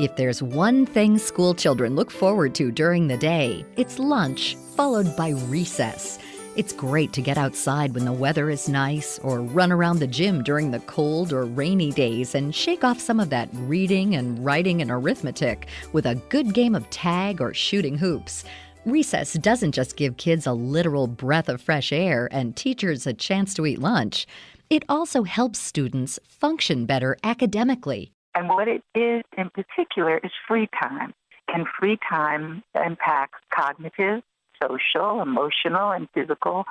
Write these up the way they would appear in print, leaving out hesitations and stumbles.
If there's one thing school children look forward to during the day, it's lunch, followed by recess. It's great to get outside when the weather is nice or run around the gym during the cold or rainy days and shake off some of that reading and writing and arithmetic with a good game of tag or shooting hoops. Recess doesn't just give kids a literal breath of fresh air and teachers a chance to eat lunch. It also helps students function better academically. And what it is in particular is free time. And free time impacts cognitive, social, emotional, and physical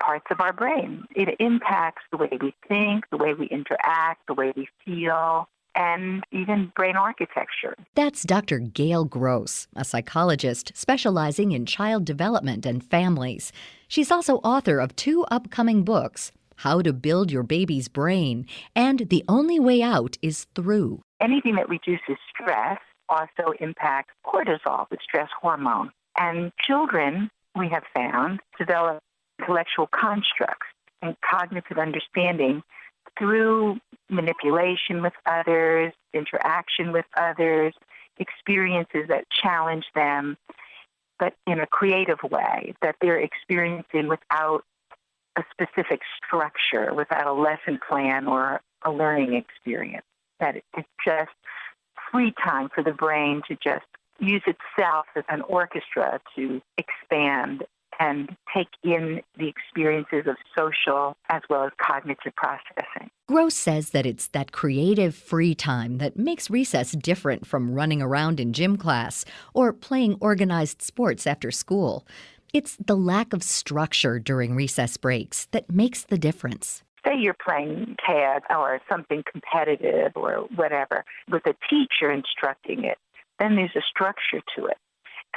parts of our brain. It impacts the way we think, the way we interact, the way we feel, and even brain architecture. That's Dr. Gail Gross, a psychologist specializing in child development and families. She's also author of 2 upcoming books, How to Build Your Baby's Brain and The Only Way Out is Through. Anything that reduces stress also impacts cortisol, the stress hormone. And children, we have found, develop intellectual constructs and cognitive understanding through manipulation with others, interaction with others, experiences that challenge them, but in a creative way, that they're experiencing without a specific structure, without a lesson plan or a learning experience. That it's just free time for the brain to just use itself as an orchestra to expand and take in the experiences of social as well as cognitive processing. Gross says that it's that creative free time that makes recess different from running around in gym class or playing organized sports after school. It's the lack of structure during recess breaks that makes the difference. Say you're playing tag or something competitive or whatever with a teacher instructing it, then there's a structure to it.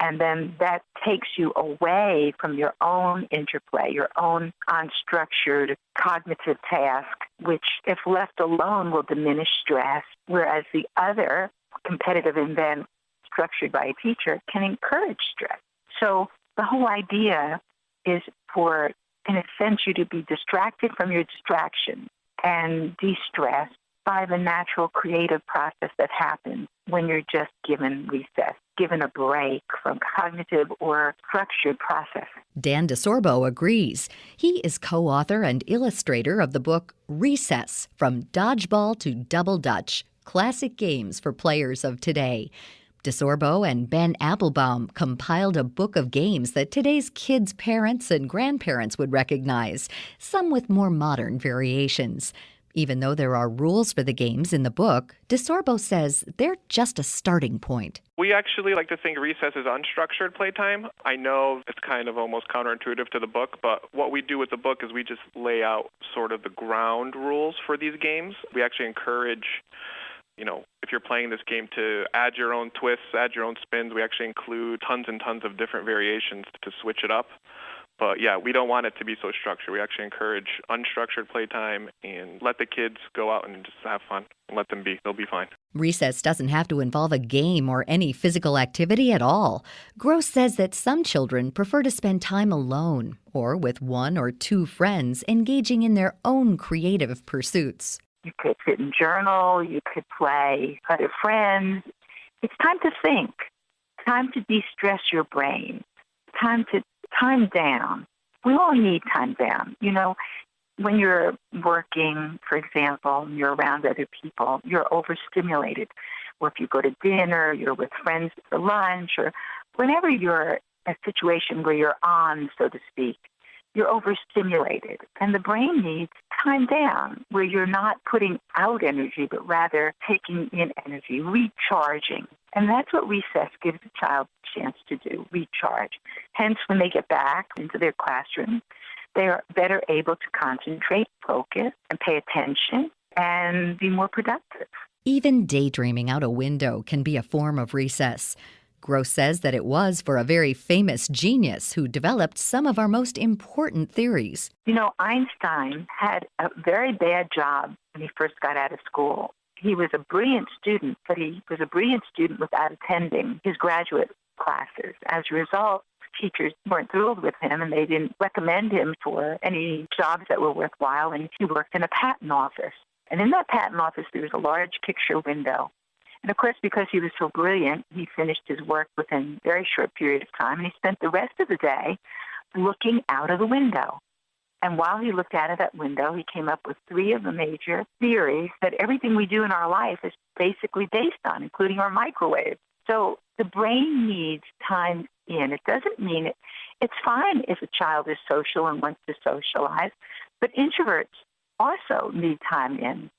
And then that takes you away from your own interplay, your own unstructured cognitive task, which, if left alone, will diminish stress, whereas the other competitive event structured by a teacher can encourage stress. So the whole idea is for, in a sense, you to be distracted from your distraction and de-stress by the natural creative process that happens when you're just given recess, given a break from cognitive or structured processing. Dan DeSorbo agrees. He is co-author and illustrator of the book Recess, From Dodgeball to Double Dutch, Classic Games for Players of Today. DeSorbo and Ben Applebaum compiled a book of games that today's kids' parents and grandparents would recognize, some with more modern variations. Even though there are rules for the games in the book, DeSorbo says they're just a starting point. We actually like to think recess is unstructured playtime. I know it's kind of almost counterintuitive to the book, but what we do with the book is we just lay out sort of the ground rules for these games. We actually encourage, if you're playing this game, to add your own twists, add your own spins. We actually include tons and tons of different variations to switch it up. But yeah, we don't want it to be so structured. We actually encourage unstructured playtime and let the kids go out and just have fun. Let them be. They'll be fine. Recess doesn't have to involve a game or any physical activity at all. Gross says that some children prefer to spend time alone or with 1 or 2 friends engaging in their own creative pursuits. You could sit and journal. You could play other friends. It's time to think. Time to de-stress your brain. Time down. We all need time down. When you're working, for example, and you're around other people, you're overstimulated. Or if you go to dinner, you're with friends for lunch, or whenever you're in a situation where you're on, so to speak, you're overstimulated. And the brain needs time down, where you're not putting out energy, but rather taking in energy, recharging. And that's what recess gives a child a chance to do, recharge. Hence, when they get back into their classroom, they are better able to concentrate, focus, and pay attention, and be more productive. Even daydreaming out a window can be a form of recess. Gross says that it was for a very famous genius who developed some of our most important theories. Einstein had a very bad job when he first got out of school. He was a brilliant student, but he was a brilliant student without attending his graduate classes. As a result, teachers weren't thrilled with him, and they didn't recommend him for any jobs that were worthwhile, and he worked in a patent office. And in that patent office, there was a large picture window. And of course, because he was so brilliant, he finished his work within a very short period of time, and he spent the rest of the day looking out of the window. And while he looked out of that window, he came up with 3 of the major theories that everything we do in our life is basically based on, including our microwave. So the brain needs time in. It doesn't mean it's fine if a child is social and wants to socialize, but introverts also need time in.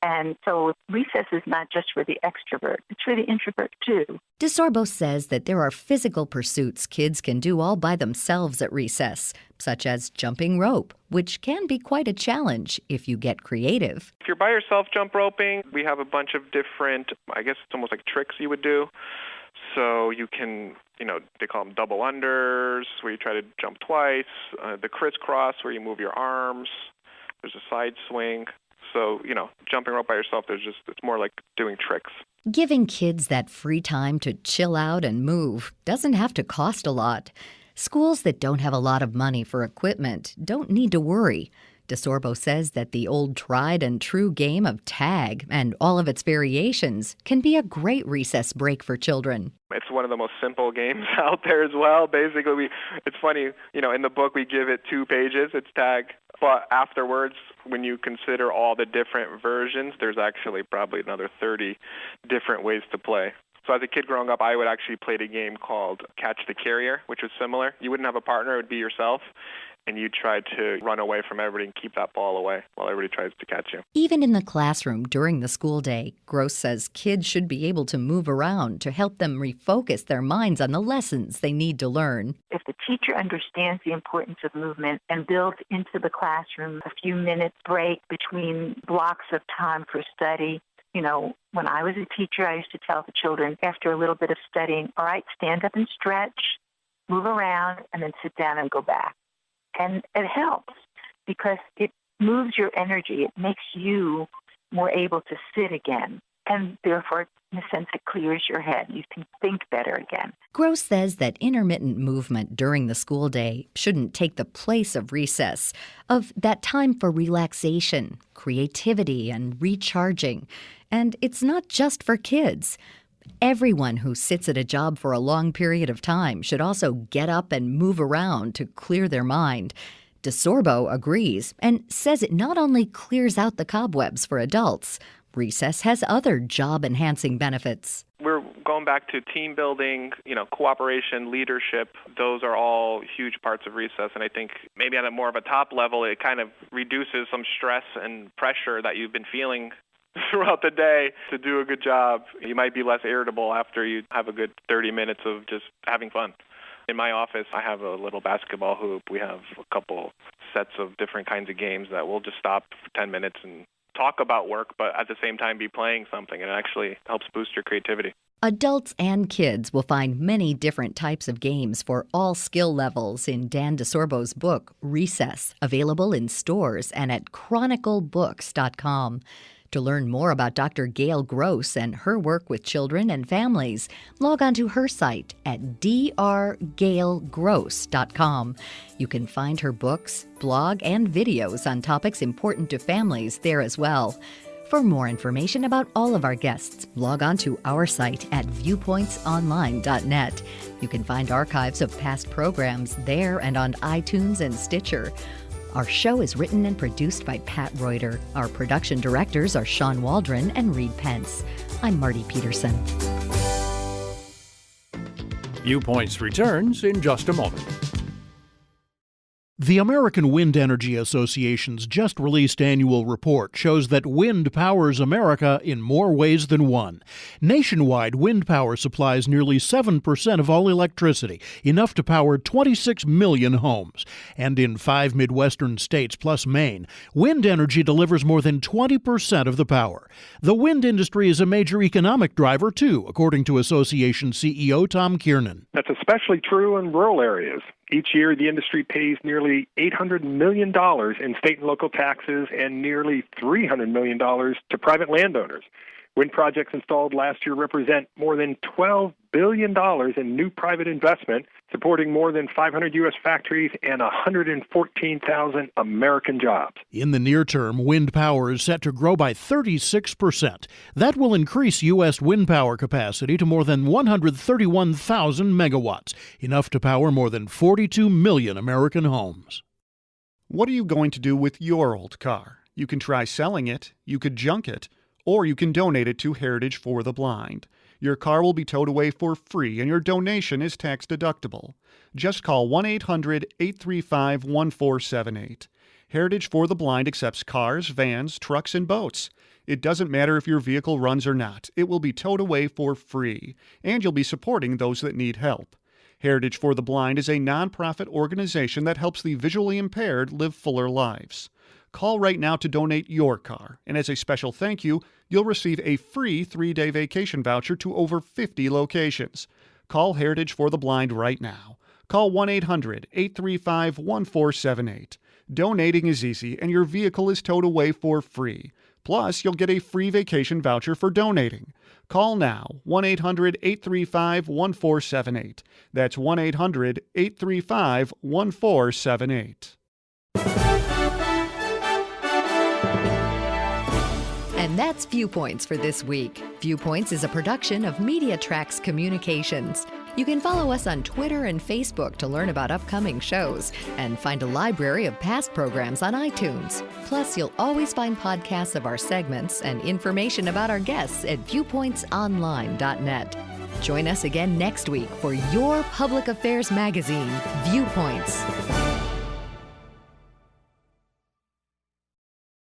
And so recess is not just for the extrovert, it's for the introvert too. DeSorbo says that there are physical pursuits kids can do all by themselves at recess, such as jumping rope, which can be quite a challenge if you get creative. If you're by yourself jump roping, we have a bunch of different, I guess it's almost like tricks you would do. So you can, they call them double unders, where you try to jump twice, the crisscross, where you move your arms. There's a side swing. So, jumping rope by yourself, it's more like doing tricks. Giving kids that free time to chill out and move doesn't have to cost a lot. Schools that don't have a lot of money for equipment don't need to worry. DeSorbo says that the old tried and true game of tag and all of its variations can be a great recess break for children. It's one of the most simple games out there as well. Basically, it's funny, in the book we give it 2 pages, it's tag. But afterwards, when you consider all the different versions, there's actually probably another 30 different ways to play. So as a kid growing up, I would actually play a game called Catch the Carrier, which was similar. You wouldn't have a partner, it would be yourself. And you try to run away from everybody and keep that ball away while everybody tries to catch you. Even in the classroom during the school day, Gross says kids should be able to move around to help them refocus their minds on the lessons they need to learn. If the teacher understands the importance of movement and builds into the classroom a few minutes break between blocks of time for study, when I was a teacher, I used to tell the children after a little bit of studying, all right, stand up and stretch, move around, and then sit down and go back. And it helps because it moves your energy. It makes you more able to sit again. And therefore, in a sense, it clears your head. You can think better again. Gross says that intermittent movement during the school day shouldn't take the place of recess, of that time for relaxation, creativity, and recharging. And it's not just for kids. Everyone who sits at a job for a long period of time should also get up and move around to clear their mind. DeSorbo agrees and says it not only clears out the cobwebs for adults, recess has other job-enhancing benefits. We're going back to team building, cooperation, leadership. Those are all huge parts of recess. And I think maybe at a more of a top level, it kind of reduces some stress and pressure that you've been feeling throughout the day to do a good job. You might be less irritable after you have a good 30 minutes of just having fun. In my office, I have a little basketball hoop. We have a couple sets of different kinds of games that we'll just stop for 10 minutes and talk about work, but at the same time be playing something, and it actually helps boost your creativity. Adults and kids will find many different types of games for all skill levels in Dan DeSorbo's book, Recess, available in stores and at chroniclebooks.com. To learn more about Dr. Gail Gross and her work with children and families, log on to her site at drgailgross.com. You can find her books, blog, and videos on topics important to families there as well. For more information about all of our guests, log on to our site at viewpointsonline.net. You can find archives of past programs there and on iTunes and Stitcher. Our show is written and produced by Pat Reuter. Our production directors are Sean Waldron and Reed Pence. I'm Marty Peterson. Viewpoints returns in just a moment. The American Wind Energy Association's just released annual report shows that wind powers America in more ways than one. Nationwide, wind power supplies nearly 7% of all electricity, enough to power 26 million homes. And in 5 Midwestern states plus Maine, wind energy delivers more than 20% of the power. The wind industry is a major economic driver, too, according to Association CEO Tom Kiernan. That's especially true in rural areas. Each year, the industry pays nearly $800 million in state and local taxes and nearly $300 million to private landowners. Wind projects installed last year represent more than $12 billion in new private investment, supporting more than 500 U.S. factories and 114,000 American jobs. In the near term, wind power is set to grow by 36%. That will increase U.S. wind power capacity to more than 131,000 megawatts, enough to power more than 42 million American homes. What are you going to do with your old car? You can try selling it, you could junk it, or you can donate it to Heritage for the Blind. Your car will be towed away for free, and your donation is tax deductible. Just call 1-800-835-1478. Heritage for the Blind accepts cars, vans, trucks, and boats. It doesn't matter if your vehicle runs or not. It will be towed away for free, and you'll be supporting those that need help. Heritage for the Blind is a nonprofit organization that helps the visually impaired live fuller lives. Call right now to donate your car, and as a special thank you, you'll receive a free 3-day vacation voucher to over 50 locations. Call Heritage for the Blind right now. Call 1-800-835-1478. Donating is easy, and your vehicle is towed away for free. Plus, you'll get a free vacation voucher for donating. Call now, 1-800-835-1478. That's 1-800-835-1478. And that's Viewpoints for this week. Viewpoints is a production of Media Tracks Communications. You can follow us on Twitter and Facebook to learn about upcoming shows and find a library of past programs on iTunes. Plus, you'll always find podcasts of our segments and information about our guests at viewpointsonline.net. Join us again next week for your public affairs magazine, Viewpoints.